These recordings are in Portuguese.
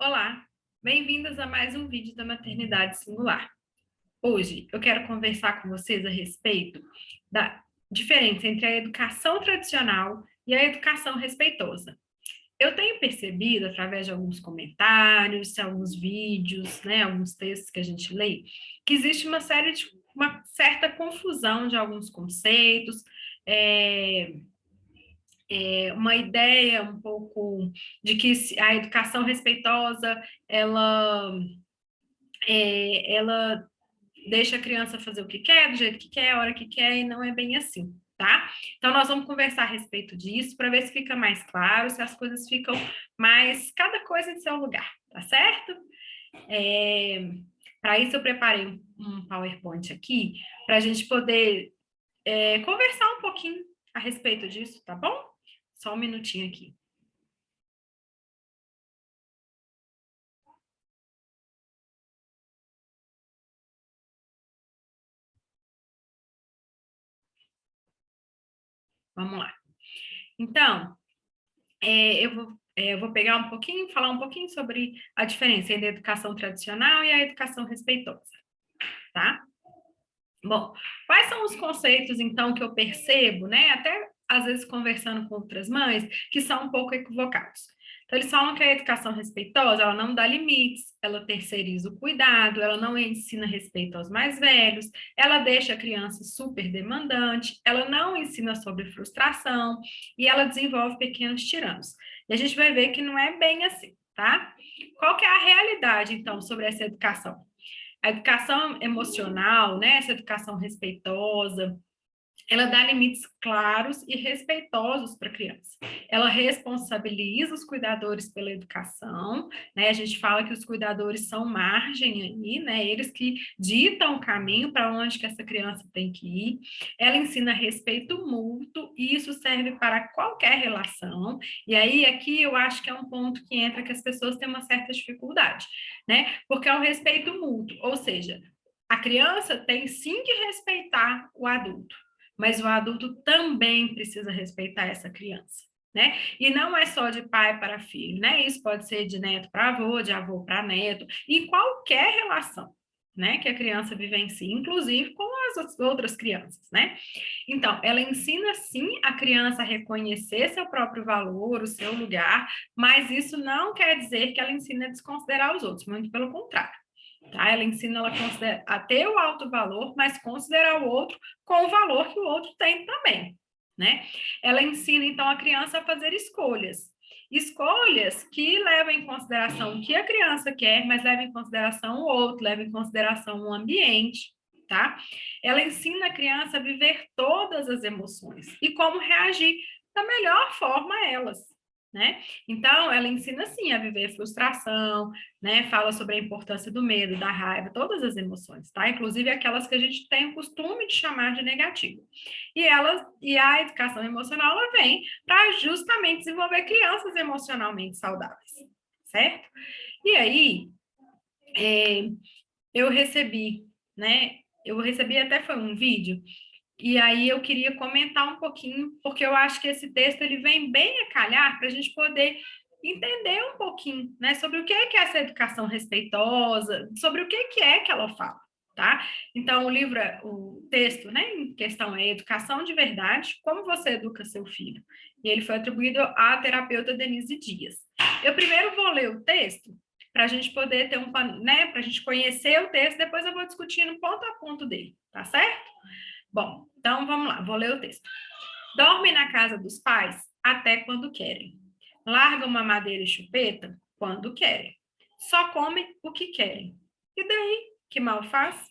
Olá, bem-vindas a mais um vídeo da Maternidade Singular. Hoje eu quero conversar com vocês a respeito da diferença entre a educação tradicional e a educação respeitosa. Eu tenho percebido, através de alguns comentários, alguns vídeos, alguns textos que a gente lê, que existe uma certa confusão de alguns conceitos, uma ideia um pouco de que a educação respeitosa, ela deixa a criança fazer o que quer, do jeito que quer, a hora que quer, e não é bem assim, tá? Então, nós vamos conversar a respeito disso, para ver se fica mais claro, se as coisas ficam mais, cada coisa em seu lugar, tá certo? Para isso, eu preparei um PowerPoint aqui, para a gente poder conversar um pouquinho a respeito disso, tá bom? Só um minutinho aqui. Vamos lá. Então, eu vou pegar um pouquinho, falar um pouquinho sobre a diferença entre a educação tradicional e a educação respeitosa, tá? Bom, quais são os conceitos, então, que eu percebo, né? Até às vezes conversando com outras mães, que são um pouco equivocados. Então, eles falam que a educação respeitosa, ela não dá limites, ela terceiriza o cuidado, ela não ensina respeito aos mais velhos, ela deixa a criança super demandante, ela não ensina sobre frustração e ela desenvolve pequenos tiranos. E a gente vai ver que não é bem assim, tá? Qual que é a realidade, então, sobre essa educação? A educação emocional, né, essa educação respeitosa, ela dá limites claros e respeitosos para a criança. Ela responsabiliza os cuidadores pela educação, né? A gente fala que os cuidadores são margem aí, né? Eles que ditam o caminho para onde que essa criança tem que ir. Ela ensina respeito mútuo e isso serve para qualquer relação. E aí aqui eu acho que é um ponto que entra que as pessoas têm uma certa dificuldade, né? Porque é um respeito mútuo, ou seja, a criança tem sim que respeitar o adulto, mas o adulto também precisa respeitar essa criança, né? E não é só de pai para filho, né? Isso pode ser de neto para avô, de avô para neto, e qualquer relação, né, que a criança vivencie, inclusive com as outras crianças, né? Então, ela ensina sim a criança a reconhecer seu próprio valor, o seu lugar, mas isso não quer dizer que ela ensina a desconsiderar os outros, muito pelo contrário. Tá? Ela ensina ela a ter o alto valor, mas considerar o outro com o valor que o outro tem também, né? Ela ensina, então, a criança a fazer escolhas. Escolhas que levam em consideração o que a criança quer, mas levam em consideração o outro, levam em consideração o ambiente, tá? Ela ensina a criança a viver todas as emoções e como reagir da melhor forma a elas, né? Então, ela ensina, sim, a viver frustração, né? Fala sobre a importância do medo, da raiva, todas as emoções, tá? Inclusive aquelas que a gente tem o costume de chamar de negativo. E a educação emocional, ela vem para justamente desenvolver crianças emocionalmente saudáveis, certo? E aí, é, eu recebi, né? Eu recebi até foi um vídeo, e aí eu queria comentar um pouquinho, porque eu acho que esse texto ele vem bem a calhar para a gente poder entender um pouquinho, né, sobre o que é essa educação respeitosa, sobre o que é que ela fala, tá? Então, o texto, né, em questão é Educação de Verdade, como você educa seu filho. E ele foi atribuído à terapeuta Denise Dias. Eu primeiro vou ler o texto, para a gente poder ter né, para a gente conhecer o texto, depois eu vou discutindo ponto a ponto dele, tá certo? Bom, então vamos lá, vou ler o texto. Dormem na casa dos pais até quando querem. Largam mamadeira e chupeta quando querem. Só comem o que querem. E daí, que mal faz?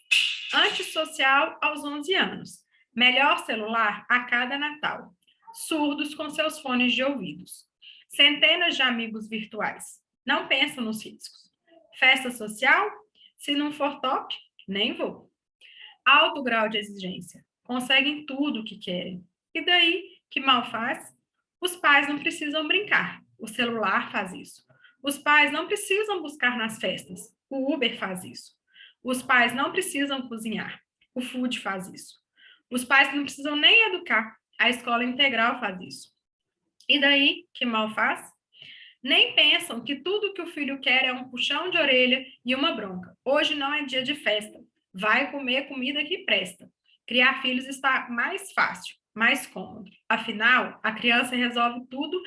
Antissocial aos 11 anos. Melhor celular a cada Natal. Surdos com seus fones de ouvidos. Centenas de amigos virtuais. Não pensam nos riscos. Festa social? Se não for top, nem vou. Alto grau de exigência. Conseguem tudo o que querem. E daí, que mal faz? Os pais não precisam brincar. O celular faz isso. Os pais não precisam buscar nas festas. O Uber faz isso. Os pais não precisam cozinhar. O food faz isso. Os pais não precisam nem educar. A escola integral faz isso. E daí, que mal faz? Nem pensam que tudo que o filho quer é um puxão de orelha e uma bronca. Hoje não é dia de festa. Vai comer comida que presta. Criar filhos está mais fácil, mais cômodo. Afinal, a criança resolve tudo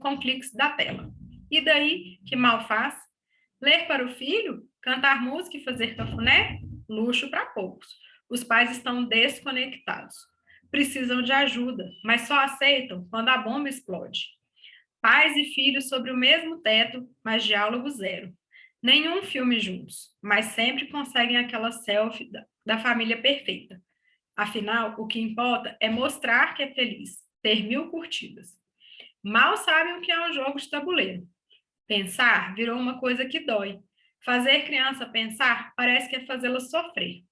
com cliques da tela. E daí, que mal faz? Ler para o filho? Cantar música e fazer cafuné? Luxo para poucos. Os pais estão desconectados. Precisam de ajuda, mas só aceitam quando a bomba explode. Pais e filhos sobre o mesmo teto, mas diálogo zero. Nenhum filme juntos, mas sempre conseguem aquela selfie da família perfeita. Afinal, o que importa é mostrar que é feliz, ter 1000 curtidas. Mal sabem o que é um jogo de tabuleiro. Pensar virou uma coisa que dói. Fazer criança pensar parece que é fazê-la sofrer.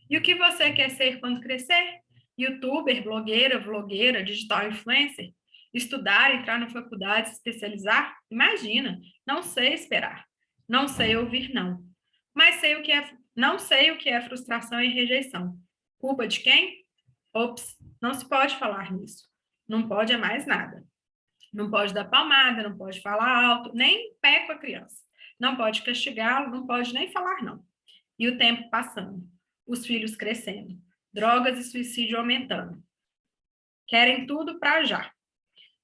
E o que você quer ser quando crescer? Youtuber, blogueira, vlogueira, digital influencer? Estudar, entrar na faculdade, se especializar? Imagina, não sei esperar. Não sei ouvir não. Mas não sei o que é frustração e rejeição. Culpa de quem? Ops, não se pode falar nisso. Não pode é mais nada. Não pode dar palmada, não pode falar alto, nem pé com a criança. Não pode castigá-lo, não pode nem falar não. E o tempo passando, os filhos crescendo, drogas e suicídio aumentando. Querem tudo para já.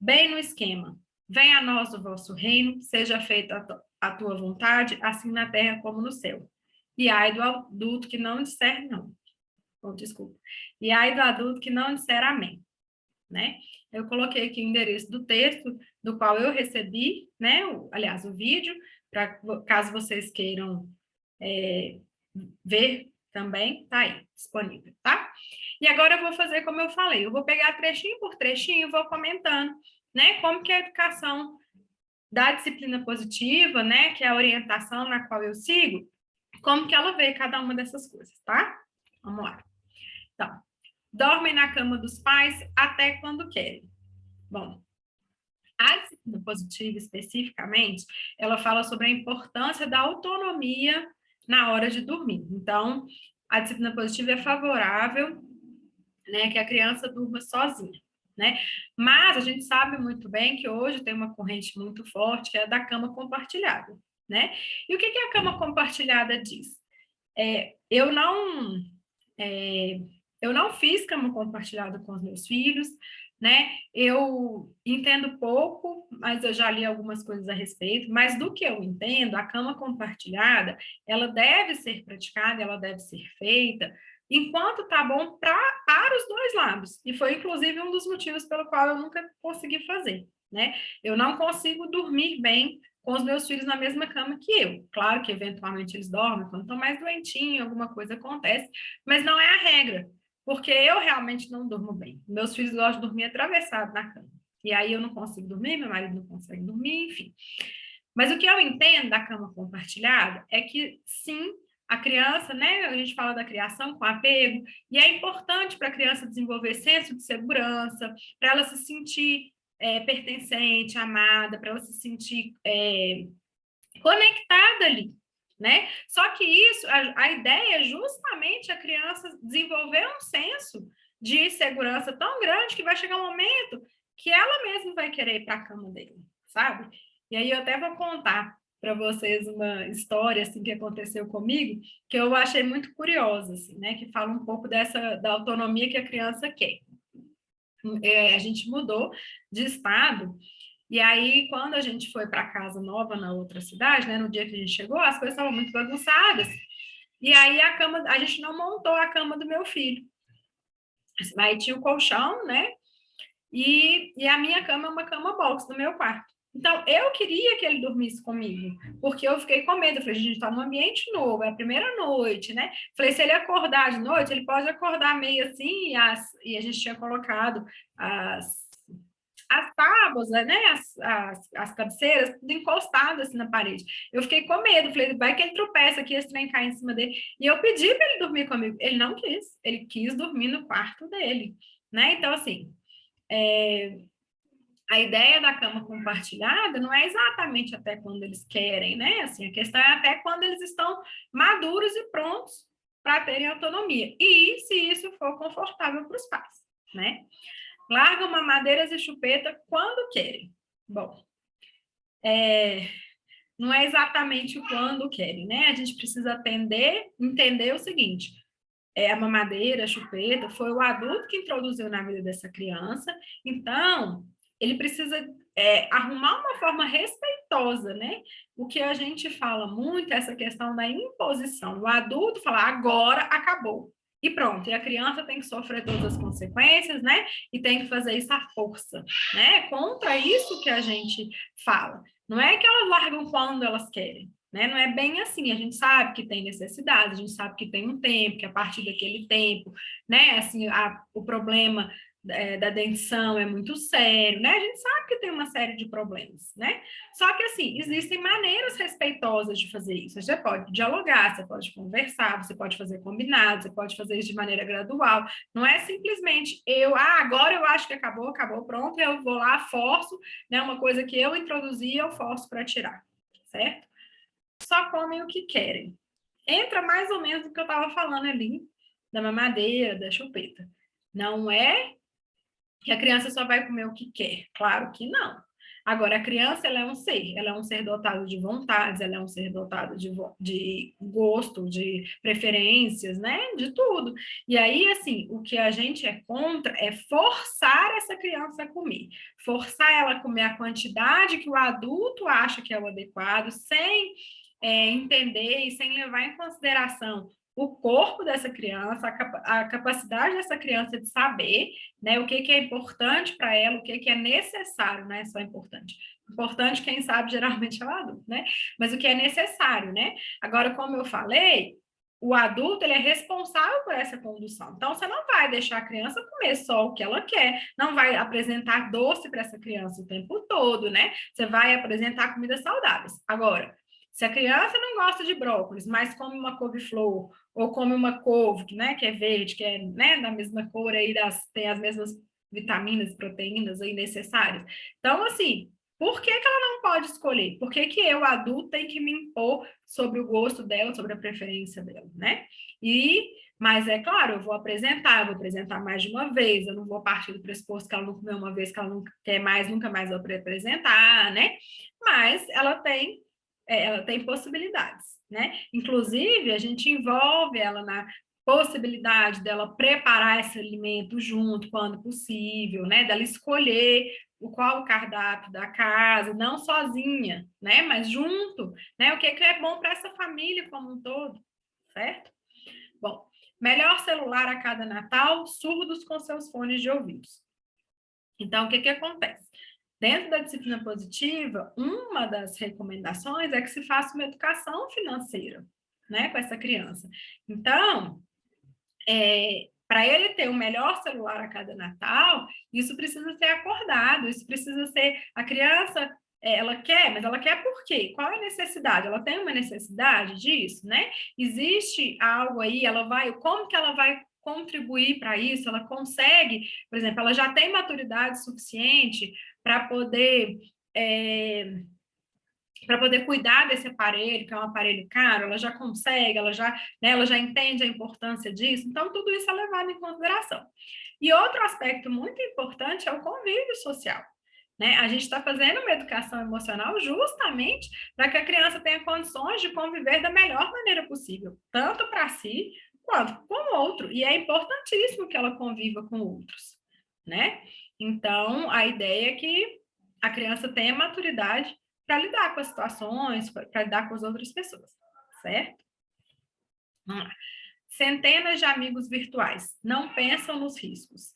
Bem no esquema. Venha a nós o vosso reino, seja feita a tua vontade, assim na terra como no céu. E ai do adulto que não disser não. Oh, desculpa. E ai do adulto que não disser amém. Né? Eu coloquei aqui o endereço do texto do qual eu recebi, né? Aliás, o vídeo, para caso vocês queiram ver também, tá aí, disponível, tá? E agora eu vou fazer como eu falei, eu vou pegar trechinho por trechinho e vou comentando, né? Como que a educação da disciplina positiva, né? Que é a orientação na qual eu sigo, como que ela vê cada uma dessas coisas, tá? Vamos lá. Então, dormem na cama dos pais até quando querem. Bom, a disciplina positiva, especificamente, ela fala sobre a importância da autonomia na hora de dormir. Então, a disciplina positiva é favorável, né, que a criança durma sozinha, né? Mas a gente sabe muito bem que hoje tem uma corrente muito forte, que é a da cama compartilhada, né? E o que a cama compartilhada diz? É, eu não... É, eu não fiz cama compartilhada com os meus filhos, né? Eu entendo pouco, mas eu já li algumas coisas a respeito. Mas do que eu entendo, a cama compartilhada, ela deve ser praticada, ela deve ser feita enquanto tá bom para os dois lados. E foi, inclusive, um dos motivos pelo qual eu nunca consegui fazer, né? Eu não consigo dormir bem com os meus filhos na mesma cama que eu. Claro que, eventualmente, eles dormem quando estão mais doentinhos, alguma coisa acontece, mas não é a regra, porque eu realmente não durmo bem. Meus filhos gostam de dormir atravessado na cama. E aí eu não consigo dormir, meu marido não consegue dormir, enfim. Mas o que eu entendo da cama compartilhada é que, sim, a criança, né, a gente fala da criação com apego, e é importante para a criança desenvolver senso de segurança, para ela se sentir pertencente, amada, para ela se sentir conectada ali, né? Só que isso, a ideia é justamente a criança desenvolver um senso de segurança tão grande que vai chegar um momento que ela mesma vai querer ir para a cama dele, sabe? E aí eu até vou contar para vocês uma história assim que aconteceu comigo, que eu achei muito curiosa, assim, né? Que fala um pouco da autonomia que a criança quer. A gente mudou de estado e aí, quando a gente foi para casa nova na outra cidade, né, no dia que a gente chegou, as coisas estavam muito bagunçadas. E aí a gente não montou a cama do meu filho. Aí tinha o colchão, né? E a minha cama é uma cama box do meu quarto. Então, eu queria que ele dormisse comigo, porque eu fiquei com medo. Eu falei, a gente está num ambiente novo, é a primeira noite, né? Falei, se ele acordar de noite, ele pode acordar meio assim, e a gente tinha colocado as tábuas, né, as cabeceiras, tudo encostado assim na parede. Eu fiquei com medo, falei, vai que ele tropeça aqui, esse trem cai em cima dele. E eu pedi para ele dormir comigo. Ele não quis, ele quis dormir no quarto dele, né? Então, assim, a ideia da cama compartilhada não é exatamente até quando eles querem, né? Assim, a questão é até quando eles estão maduros e prontos para terem autonomia. E se isso for confortável para os pais, né? Largam mamadeiras e chupeta quando querem. Bom, não é exatamente o quando querem, né? A gente precisa entender o seguinte: a mamadeira, a chupeta, foi o adulto que introduziu na vida dessa criança, então ele precisa arrumar uma forma respeitosa, né? O que a gente fala muito é essa questão da imposição. O adulto fala, agora acabou. E pronto, e a criança tem que sofrer todas as consequências, né? E tem que fazer isso à força, né? Contra isso que a gente fala. Não é que elas largam quando elas querem, né? Não é bem assim, a gente sabe que tem necessidade, a gente sabe que tem um tempo, que a partir daquele tempo, né? Assim, o problema da dentição é muito sério, né? A gente sabe que tem uma série de problemas, né? Só que, assim, existem maneiras respeitosas de fazer isso. Você pode dialogar, você pode conversar, você pode fazer combinado, você pode fazer isso de maneira gradual. Não é simplesmente agora eu acho que acabou, acabou, pronto, eu vou lá, forço, né? Uma coisa que eu introduzi, eu forço para tirar, certo? Só comem o que querem. Entra mais ou menos o que eu estava falando ali, da mamadeira, da chupeta. Não é que a criança só vai comer o que quer. Claro que não. Agora, a criança, ela é um ser dotado de vontades, ela é um ser dotado de gosto, de preferências, né? De tudo. E aí, assim, o que a gente é contra é forçar essa criança a comer. Forçar ela a comer a quantidade que o adulto acha que é o adequado, sem entender e sem levar em consideração o corpo dessa criança, a capacidade dessa criança de saber, né, o que é importante para ela, o que é necessário, não é só importante. Importante, quem sabe, geralmente é o adulto, né? Mas o que é necessário, né? Agora, como eu falei, o adulto ele é responsável por essa condução. Então, você não vai deixar a criança comer só o que ela quer, não vai apresentar doce para essa criança o tempo todo, né? Você vai apresentar comidas saudáveis. Agora, se a criança não gosta de brócolis, mas come uma couve-flor, ou come uma couve, né, que é verde, que é, né, da mesma cor aí, tem as mesmas vitaminas, proteínas aí necessárias. Então, assim, por que ela não pode escolher? Por que eu, adulto, tenho que me impor sobre o gosto dela, sobre a preferência dela, né? Mas é claro, eu vou apresentar mais de uma vez, eu não vou partir do pressuposto que ela não comeu uma vez, que ela não quer mais, nunca mais vou apresentar, né? Mas ela tem possibilidades, né? Inclusive, a gente envolve ela na possibilidade dela preparar esse alimento junto, quando possível, né? Dela escolher qual o cardápio da casa, não sozinha, né? Mas junto, né? O que é bom para essa família como um todo, certo? Bom, melhor celular a cada Natal, surdos com seus fones de ouvidos. Então, o que acontece? Dentro da disciplina positiva, uma das recomendações é que se faça uma educação financeira, né, com essa criança. Então, para ele ter o melhor celular a cada Natal, isso precisa ser acordado, isso precisa ser a criança, ela quer, mas ela quer por quê? Qual é a necessidade? Ela tem uma necessidade disso, né? Existe algo aí, como que ela vai contribuir para isso? Ela consegue, por exemplo, ela já tem maturidade suficiente para poder cuidar desse aparelho, que é um aparelho caro, ela já consegue, ela já entende a importância disso, então tudo isso é levado em consideração. E outro aspecto muito importante é o convívio social. Né? A gente está fazendo uma educação emocional justamente para que a criança tenha condições de conviver da melhor maneira possível, tanto para si quanto com o outro. E é importantíssimo que ela conviva com outros. Né? Então, a ideia é que a criança tenha maturidade para lidar com as situações, para lidar com as outras pessoas, certo? Vamos lá. Centenas de amigos virtuais não pensam nos riscos.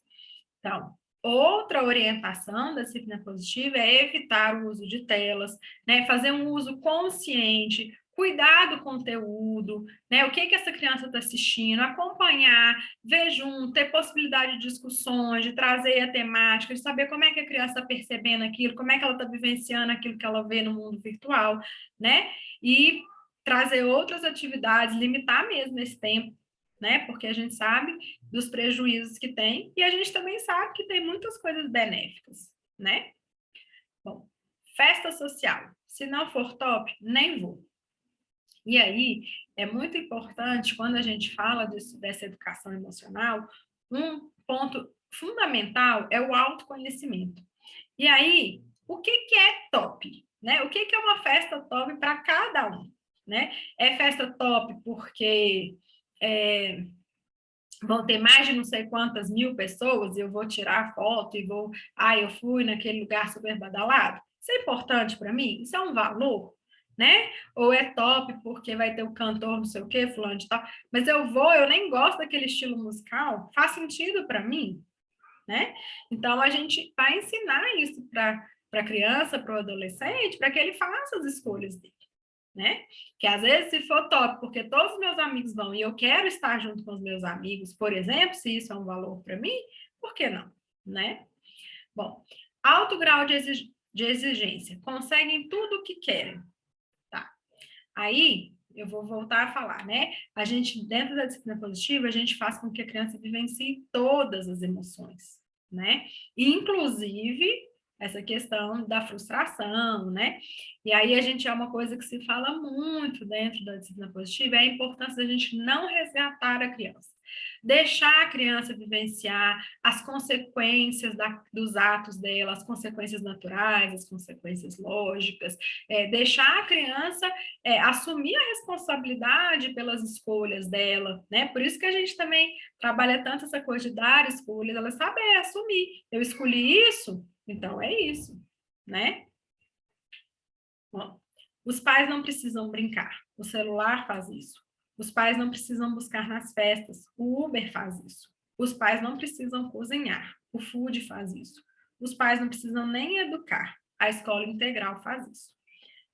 Então, outra orientação da disciplina positiva é evitar o uso de telas, né? Fazer um uso consciente, cuidar do conteúdo, né? O que essa criança está assistindo, acompanhar, ver junto, ter possibilidade de discussões, de trazer a temática, de saber como é que a criança está percebendo aquilo, como é que ela está vivenciando aquilo que ela vê no mundo virtual, né? E trazer outras atividades, limitar mesmo esse tempo, né? Porque a gente sabe dos prejuízos que tem e a gente também sabe que tem muitas coisas benéficas, né? Festa social. Se não for top, nem vou. E aí, é muito importante, quando a gente fala dessa educação emocional, um ponto fundamental é o autoconhecimento. E aí, o que é top? Né? O que é uma festa top para cada um? Né? É festa top porque vão ter mais de não sei quantas mil pessoas e eu vou tirar foto e vou... eu fui naquele lugar super badalado. Isso é importante para mim? Isso é um valor? Né? Ou é top porque vai ter o cantor não sei o quê, fulano de tal. Mas eu nem gosto daquele estilo musical. Faz sentido para mim? Né? Então, a gente vai ensinar isso para a criança, para o adolescente, para que ele faça as escolhas dele, né? Que às vezes, se for top, porque todos os meus amigos vão e eu quero estar junto com os meus amigos, por exemplo, se isso é um valor para mim, por que não, né? Bom, alto grau de exigência, conseguem tudo o que querem, tá? Aí, eu vou voltar a falar, né? A gente, dentro da disciplina positiva, a gente faz com que a criança vivencie todas as emoções, né? Inclusive, essa questão da frustração, né? E aí a gente é uma coisa que se fala muito dentro da disciplina positiva, é a importância da gente não resgatar a criança. Deixar a criança vivenciar as consequências dos atos dela, as consequências naturais, as consequências lógicas, deixar a criança assumir a responsabilidade pelas escolhas dela, né? Por isso que a gente também trabalha tanto essa coisa de dar escolhas, ela saber assumir. Eu escolhi isso, então é isso, né? Bom, os pais não precisam brincar, o celular faz isso. Os pais não precisam buscar nas festas, o Uber faz isso. Os pais não precisam cozinhar, o food faz isso. Os pais não precisam nem educar, a escola integral faz isso.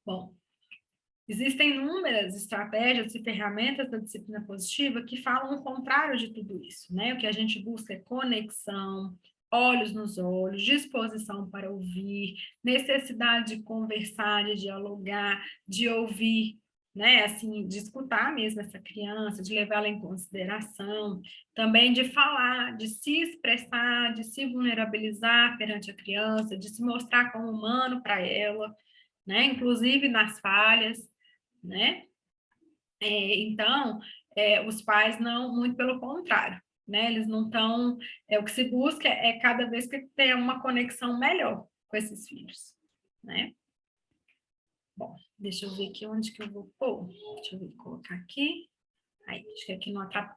Bom, existem inúmeras estratégias e ferramentas da disciplina positiva que falam o contrário de tudo isso, né? O que a gente busca é conexão, olhos nos olhos, disposição para ouvir, necessidade de conversar, de dialogar, de ouvir, né? Assim, de escutar mesmo essa criança, de levá-la em consideração, também de falar, de se expressar, de se vulnerabilizar perante a criança, de se mostrar como humano para ela, né? Inclusive nas falhas, né? Então, os pais não, muito pelo contrário, né? Eles não estão... o que se busca é cada vez que ter uma conexão melhor com esses filhos, né? Bom, deixa eu ver aqui onde que eu vou pôr. Deixa eu ver, colocar aqui. Aí, acho que aqui não atrapalha.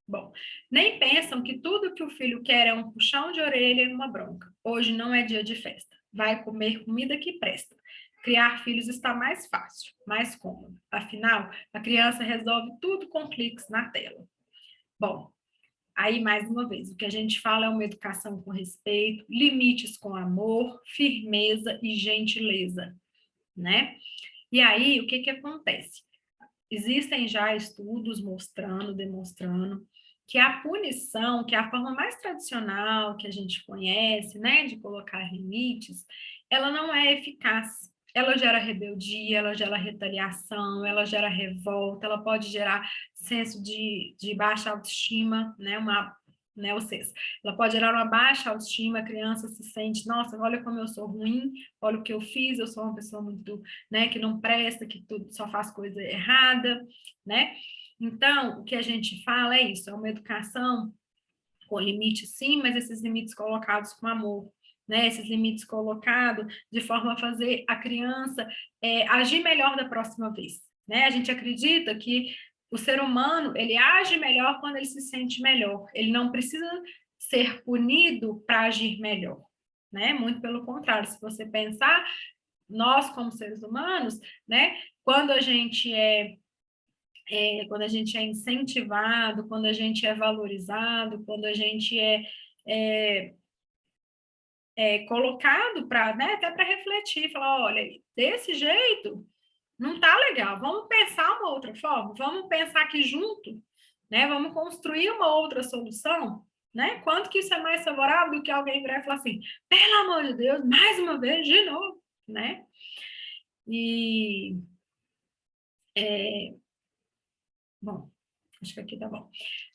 Bom, nem pensam que tudo que o filho quer é um puxão de orelha e uma bronca. Hoje não é dia de festa. Vai comer comida que presta. Criar filhos está mais fácil, mais cômodo. Afinal, a criança resolve tudo com cliques na tela. Bom, aí mais uma vez, o que a gente fala é uma educação com respeito, limites com amor, firmeza e gentileza, né? E aí, o que que acontece? Existem já estudos mostrando, demonstrando que a punição, que é a forma mais tradicional que a gente conhece, né, de colocar limites, ela não é eficaz. Ela gera rebeldia, ela gera retaliação, ela gera revolta, ela pode gerar senso de baixa autoestima, né, ou seja, ela pode gerar uma baixa autoestima, a criança se sente, nossa, olha como eu sou ruim, olha o que eu fiz, eu sou uma pessoa muito, né, que não presta, que tudo só faz coisa errada, né? Então, o que a gente fala é isso, é uma educação com limites sim, mas esses limites colocados com amor, né? Esses limites colocados de forma a fazer a criança agir melhor da próxima vez, né? A gente acredita que o ser humano, ele age melhor quando ele se sente melhor, ele não precisa ser punido para agir melhor, né? Muito pelo contrário, se você pensar, nós como seres humanos, né? Quando a gente quando a gente é incentivado, quando a gente é valorizado, quando a gente é, colocado para, né, até para refletir, falar, olha, desse jeito não tá legal, vamos pensar uma outra forma, vamos pensar aqui junto, né, vamos construir uma outra solução, né, quanto que isso é mais favorável do que alguém virar e falar assim, pelo amor de Deus, mais uma vez, de novo, né, e, bom, acho que aqui tá bom.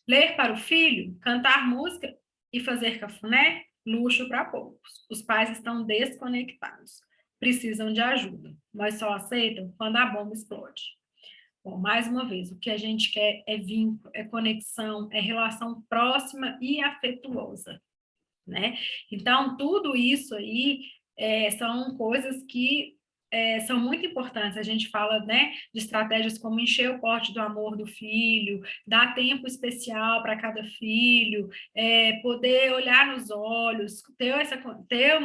Ler para o filho, cantar música e fazer cafuné, luxo para poucos. Os pais estão desconectados. precisam de ajuda, mas só aceitam quando a bomba explode. Bom, mais uma vez, o que a gente quer é vínculo, é conexão, é relação próxima e afetuosa, né? Então, tudo isso aí são coisas que são muito importantes. A gente fala, né, de estratégias como encher o pote do amor do filho, dar tempo especial para cada filho, poder olhar nos olhos, ter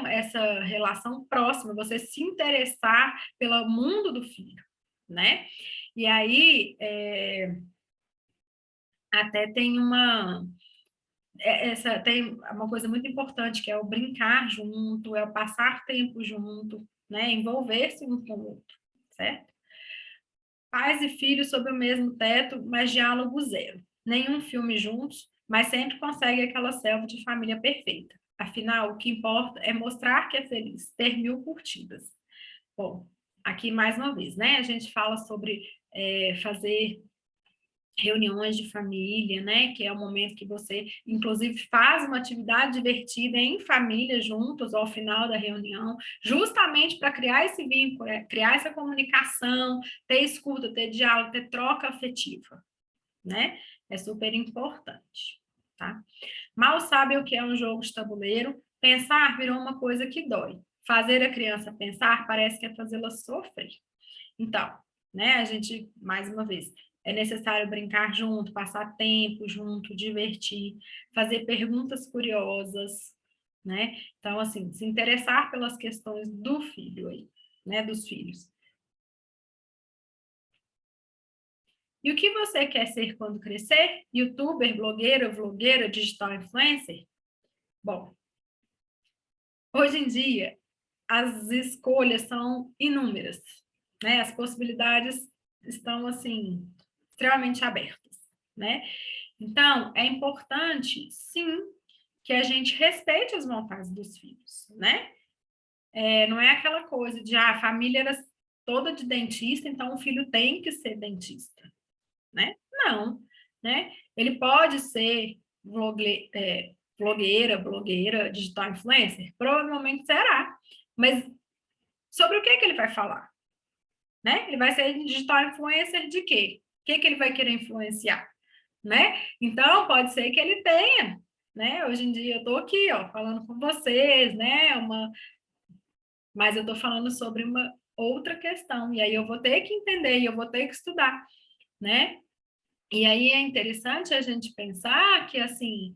essa relação próxima, você se interessar pelo mundo do filho, né? E aí, até tem uma coisa muito importante, que é o brincar junto, é o passar tempo junto, né? Envolver-se um com o outro, certo? Pais e filhos sob o mesmo teto, mas diálogo zero. Nenhum filme juntos, mas sempre consegue aquela selva de família perfeita. Afinal, o que importa é mostrar que é feliz, ter 1000 curtidas. Bom, aqui mais uma vez, né? A gente fala sobre fazer reuniões de família, né? Que é o momento que você, inclusive, faz uma atividade divertida em família juntos ao final da reunião, justamente para criar esse vínculo, criar essa comunicação, ter escuta, ter diálogo, ter troca afetiva, né? É super importante, tá? Mal sabe o que é um jogo de tabuleiro, pensar virou uma coisa que dói. Fazer a criança pensar parece que é fazê-la sofrer. Então, né, a gente, mais uma vez, é necessário brincar junto, passar tempo junto, divertir, fazer perguntas curiosas, né? Então, assim, se interessar pelas questões do filho aí, né, dos filhos. E o que você quer ser quando crescer? YouTuber, blogueira, vlogueira, digital influencer? Bom, hoje em dia, as escolhas são inúmeras, né? As possibilidades estão, assim, extremamente abertas, né? Então, é importante, sim, que a gente respeite as vontades dos filhos, né? Não é aquela coisa de, a família era toda de dentista, então o filho tem que ser dentista, né? Não, né? Ele pode ser vlogueira, blogueira, digital influencer? Provavelmente será, mas sobre o que que ele vai falar? Né? Ele vai ser digital influencer de quê? O que que ele vai querer influenciar? Né? Então, pode ser que ele tenha, né? Hoje em dia eu estou aqui, ó, falando com vocês, né? Mas eu estou falando sobre uma outra questão, e aí eu vou ter que entender, e eu vou ter que estudar, né? E aí é interessante a gente pensar que, assim,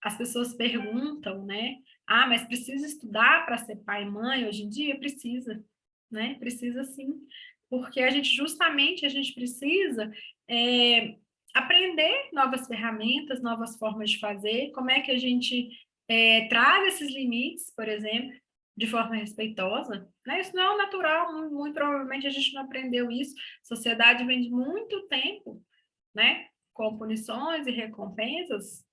as pessoas perguntam, né? Ah, mas precisa estudar para ser pai e mãe hoje em dia? Precisa, né? Precisa sim, porque a gente precisa aprender novas ferramentas, novas formas de fazer, como é que a gente traz esses limites, por exemplo, de forma respeitosa, né? Isso não é o natural, muito provavelmente a gente não aprendeu isso. A sociedade vem de muito tempo, né? Com punições e recompensas,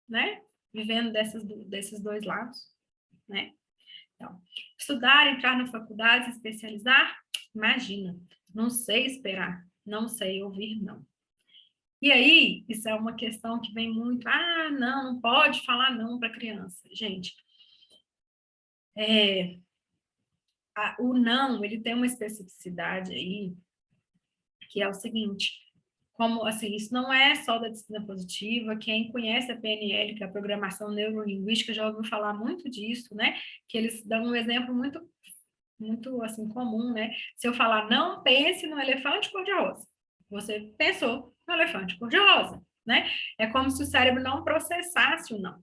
né? Vivendo desses dois lados, né? Então, estudar, entrar na faculdade, se especializar, imagina, não sei esperar, não sei ouvir, não. E aí, isso é uma questão que vem muito, não, não pode falar não para criança. Gente, o não, ele tem uma especificidade aí, que é o seguinte, como, assim, isso não é só da disciplina positiva, quem conhece a PNL, que é a Programação Neurolinguística, já ouviu falar muito disso, né? Que eles dão um exemplo muito, assim, comum, né? Se eu falar, não pense no elefante cor-de-rosa, você pensou no elefante cor-de-rosa, né? É como se o cérebro não processasse o não.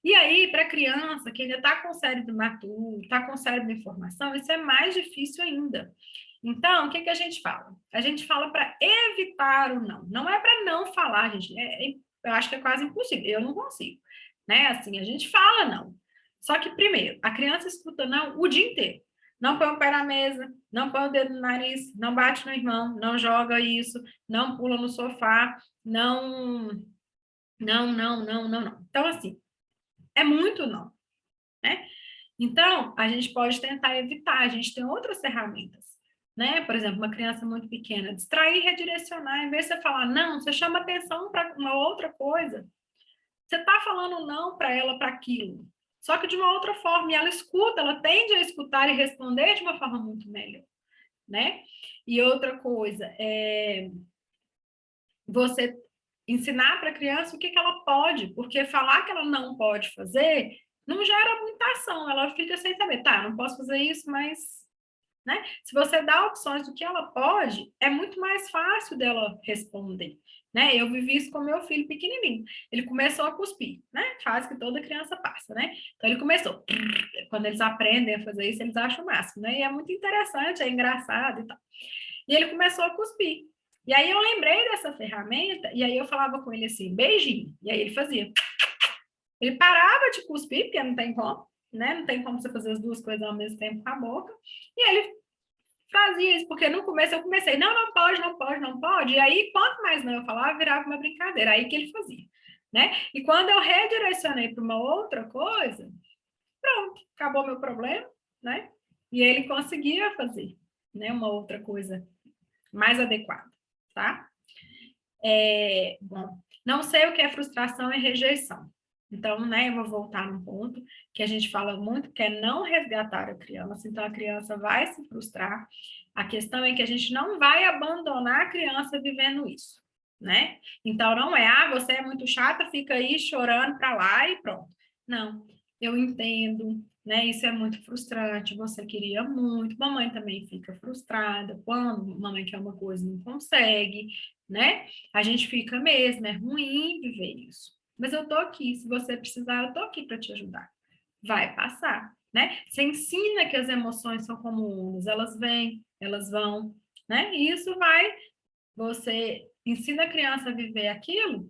E aí, para a criança que ainda está com o cérebro maturo, está com o cérebro de informação, isso é mais difícil ainda. Então, o que a gente fala? A gente fala para evitar o não. Não é para não falar, gente. Eu acho que é quase impossível. Eu não consigo. Né? Assim, a gente fala não. Só que, primeiro, a criança escuta não o dia inteiro. Não põe o pé na mesa, não põe o dedo no nariz, não bate no irmão, não joga isso, não pula no sofá, não, não, não, não, não, não. Então, assim, é muito não, né? Então, a gente pode tentar evitar, a gente tem outras ferramentas, né? Por exemplo, uma criança muito pequena, distrair, redirecionar, em vez de você falar não, você chama atenção para uma outra coisa. Você está falando não para ela, para aquilo, só que de uma outra forma, e ela escuta, ela tende a escutar e responder de uma forma muito melhor, né? E outra coisa, você ensinar para a criança o que ela pode, porque falar que ela não pode fazer não gera muita ação, ela fica sem saber, tá, não posso fazer isso, mas, né? Se você dá opções do que ela pode, é muito mais fácil dela responder, né? Eu vivi isso com meu filho pequenininho. Ele começou a cuspir, né? Fase que toda criança passa, né? Então ele começou. Quando eles aprendem a fazer isso, eles acham o máximo, né? E é muito interessante, é engraçado e tal. E ele começou a cuspir. E aí eu lembrei dessa ferramenta, e aí eu falava com ele assim, beijinho. E aí ele fazia. Ele parava de cuspir, porque não tem como, né? Não tem como você fazer as duas coisas ao mesmo tempo com a boca. E ele fazia isso, porque no começo eu comecei, não, não pode, não pode, não pode. E aí, quanto mais não eu falava, virava uma brincadeira. Aí que ele fazia, né? E quando eu redirecionei para uma outra coisa, pronto, acabou meu problema, né? E ele conseguia fazer, né? Uma outra coisa mais adequada, tá? Bom, não sei o que é frustração e rejeição. Então, né, eu vou voltar num ponto que a gente fala muito, que é não resgatar a criança. Então, a criança vai se frustrar. A questão é que a gente não vai abandonar a criança vivendo isso, né? Então, não é, você é muito chata, fica aí chorando para lá e pronto. Não, eu entendo, né? Isso é muito frustrante, você queria muito, mamãe também fica frustrada quando mamãe quer uma coisa e não consegue, né? A gente fica mesmo, é ruim viver isso. Mas eu tô aqui, se você precisar, eu tô aqui para te ajudar. Vai passar, né? Você ensina que as emoções são como ondas, elas vêm, elas vão, né? E isso vai, você ensina a criança a viver aquilo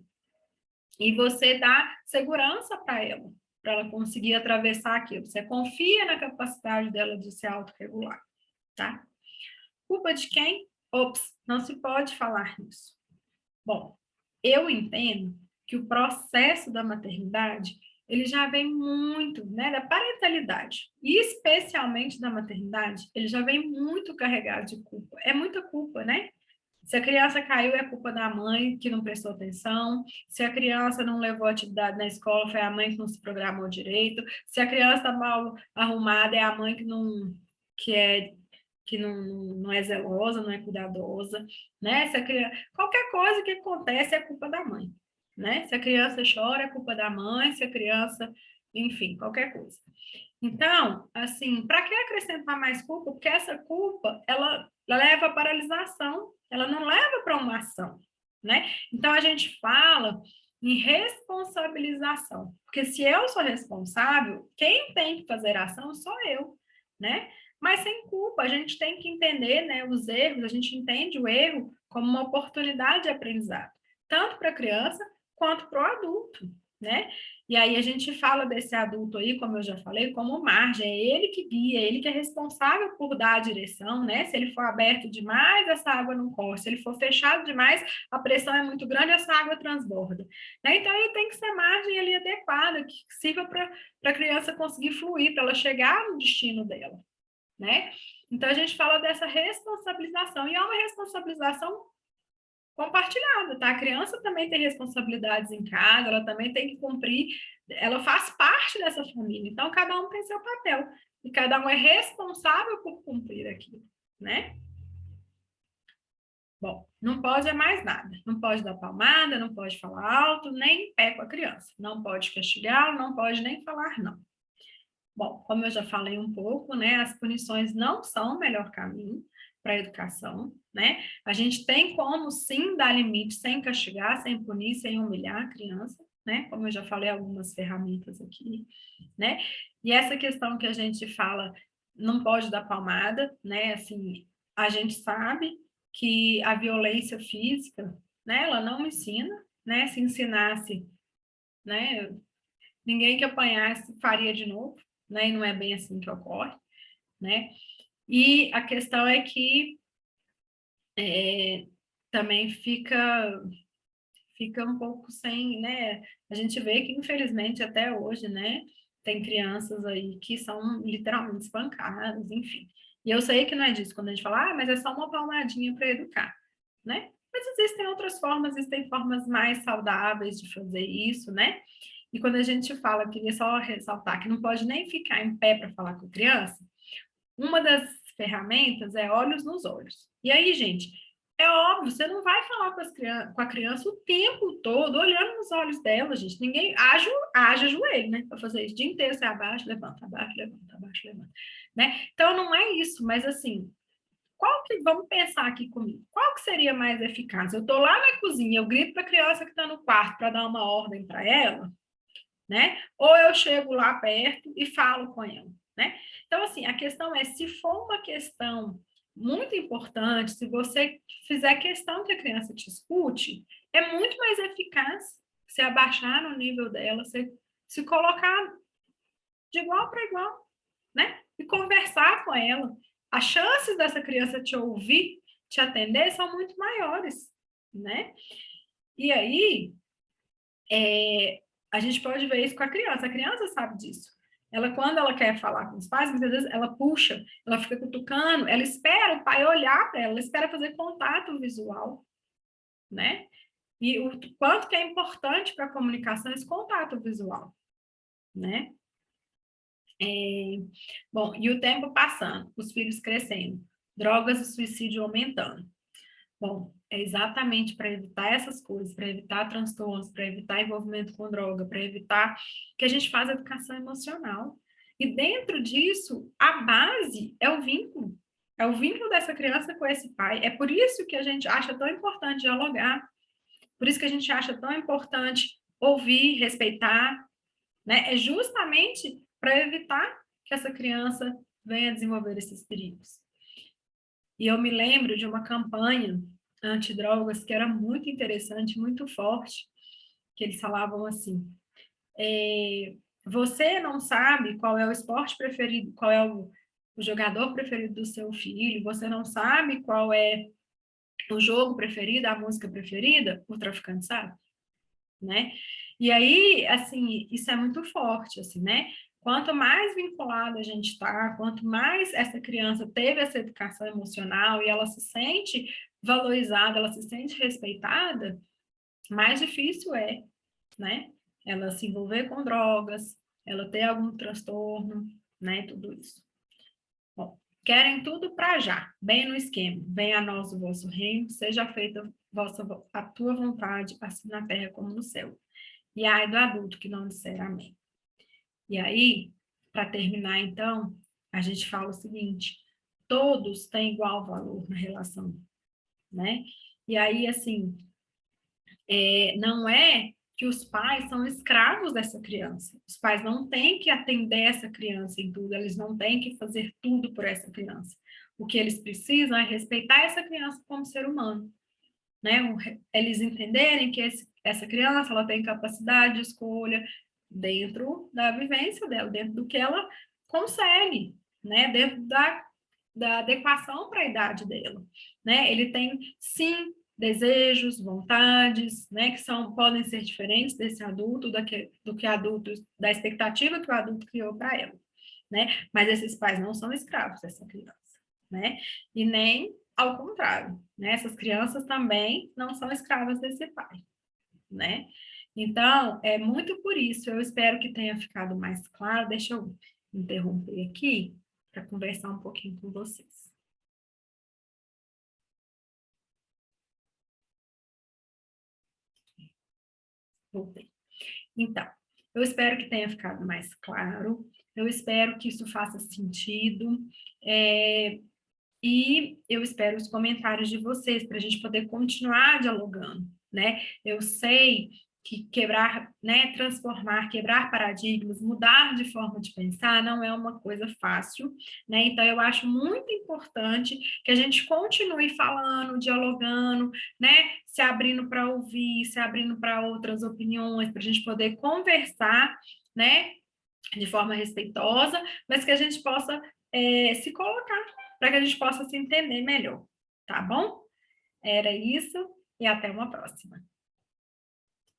e você dá segurança para ela conseguir atravessar aquilo. Você confia na capacidade dela de se autorregular, tá? Culpa de quem? Ops, não se pode falar nisso. Bom, eu entendo que o processo da maternidade, ele já vem muito, né, da parentalidade, e especialmente da maternidade, ele já vem muito carregado de culpa. É muita culpa, né? Se a criança caiu, é culpa da mãe que não prestou atenção. Se a criança não levou atividade na escola, foi a mãe que não se programou direito. Se a criança está mal arrumada, é a mãe que é que não é zelosa, não é cuidadosa, né? Se a criança, qualquer coisa que acontece é culpa da mãe, né? Se a criança chora, é culpa da mãe, se a criança, enfim, qualquer coisa. Então, assim, para que acrescentar mais culpa? Porque essa culpa, ela leva à paralisação, ela não leva para uma ação, né? Então, a gente fala em responsabilização, porque se eu sou responsável, quem tem que fazer a ação sou eu, né? Mas sem culpa, a gente tem que entender, né, os erros, a gente entende o erro como uma oportunidade de aprendizado, tanto para a criança quanto para o adulto, né? E aí a gente fala desse adulto aí, como eu já falei, como margem, é ele que guia, é ele que é responsável por dar a direção, né? Se ele for aberto demais, essa água não corre, se ele for fechado demais, a pressão é muito grande, essa água transborda, né? Então ele tem que ser margem ali adequada, que sirva para a criança conseguir fluir, para ela chegar no destino dela, né? Então a gente fala dessa responsabilização, e é uma responsabilização compartilhada, tá? A criança também tem responsabilidades em casa, ela também tem que cumprir, ela faz parte dessa família, então cada um tem seu papel, e cada um é responsável por cumprir aquilo, né? Bom, não pode é mais nada, não pode dar palmada, não pode falar alto, nem em pé com a criança, não pode castigar, não pode nem falar não. Bom, como eu já falei um pouco, né, as punições não são o melhor caminho para a educação, né? A gente tem como sim dar limite sem castigar, sem punir, sem humilhar a criança, né? Como eu já falei, algumas ferramentas aqui, né? E essa questão que a gente fala, não pode dar palmada, né? Assim, a gente sabe que a violência física, né, ela não ensina, né? Se ensinasse, né, ninguém que apanhasse faria de novo, né? E não é bem assim que ocorre, né? E a questão é que também fica um pouco sem, né? A gente vê que, infelizmente, até hoje, né? Tem crianças aí que são literalmente espancadas, enfim. E eu sei que não é disso quando a gente fala, mas é só uma palmadinha para educar, né? Mas existem outras formas, existem formas mais saudáveis de fazer isso, né? E quando a gente fala, queria só ressaltar que não pode nem ficar em pé para falar com a criança, uma das ferramentas é olhos nos olhos. E aí, gente, é óbvio, você não vai falar com a criança o tempo todo, olhando nos olhos dela, gente. Ninguém haja joelho, né? Para fazer isso o dia inteiro, você abaixa, levanta, abaixa, levanta, abaixa, levanta. Né? Então, não é isso, mas assim, vamos pensar aqui comigo, qual que seria mais eficaz? Eu estou lá na cozinha, eu grito para a criança que está no quarto para dar uma ordem para ela, né? Ou eu chego lá perto e falo com ela, né? Então, assim, a questão é, se for uma questão muito importante, se você fizer questão que a criança te escute, é muito mais eficaz se abaixar no nível dela, se colocar de igual para igual, né? E conversar com ela. As chances dessa criança te ouvir, te atender, são muito maiores, né? E aí, a gente pode ver isso com a criança sabe disso. Ela, quando ela quer falar com os pais, muitas vezes ela puxa, ela fica cutucando, ela espera o pai olhar para ela espera fazer contato visual, né? E o quanto que é importante para a comunicação esse contato visual, né? Bom, e o tempo passando, os filhos crescendo, drogas e suicídio aumentando. Bom, é exatamente para evitar essas coisas, para evitar transtornos, para evitar envolvimento com droga, para evitar que a gente faça educação emocional. E dentro disso, a base é o vínculo. É o vínculo dessa criança com esse pai. É por isso que a gente acha tão importante dialogar. Por isso que a gente acha tão importante ouvir, respeitar, né? É justamente para evitar que essa criança venha desenvolver esses perigos. E eu me lembro de uma campanha antidrogas que era muito interessante, muito forte, que eles falavam assim, você não sabe qual é o esporte preferido, qual é o jogador preferido do seu filho, você não sabe qual é o jogo preferido, a música preferida, o traficante sabe, né? E aí, assim, isso é muito forte, assim, né? Quanto mais vinculado a gente está, quanto mais essa criança teve essa educação emocional e ela se sente valorizada, ela se sente respeitada, mais difícil é, né? Ela se envolver com drogas, ela ter algum transtorno, né? Tudo isso. Bom, querem tudo para já, bem no esquema. Venha a nós o vosso reino, seja feita a tua vontade, assim na terra como no céu. E ai do adulto que não disser amém. E aí, para terminar, então, a gente fala o seguinte: todos têm igual valor na relação, né? E aí, assim, não é que os pais são escravos dessa criança. Os pais não têm que atender essa criança em tudo, eles não têm que fazer tudo por essa criança. O que eles precisam é respeitar essa criança como ser humano, né? Eles entenderem que essa criança ela tem capacidade de escolha dentro da vivência dela, dentro do que ela consegue, né? Dentro da adequação para a idade dela, né? Ele tem, sim, desejos, vontades, né? Que podem ser diferentes desse adulto, do que adulto, da expectativa que o adulto criou para ela, né? Mas esses pais não são escravos dessa criança, né? E nem ao contrário, né? Essas crianças também não são escravas desse pai, né? Então, é muito por isso, eu espero que tenha ficado mais claro. Deixa eu interromper aqui para conversar um pouquinho com vocês. Voltei. Então, eu espero que tenha ficado mais claro, eu espero que isso faça sentido, e eu espero os comentários de vocês para a gente poder continuar dialogando, né? Eu sei que quebrar, né, transformar, quebrar paradigmas, mudar de forma de pensar não é uma coisa fácil, né? Então eu acho muito importante que a gente continue falando, dialogando, né? Se abrindo para ouvir, se abrindo para outras opiniões, para a gente poder conversar, né? De forma respeitosa, mas que a gente possa se colocar para que a gente possa se entender melhor, tá bom? Era isso e até uma próxima.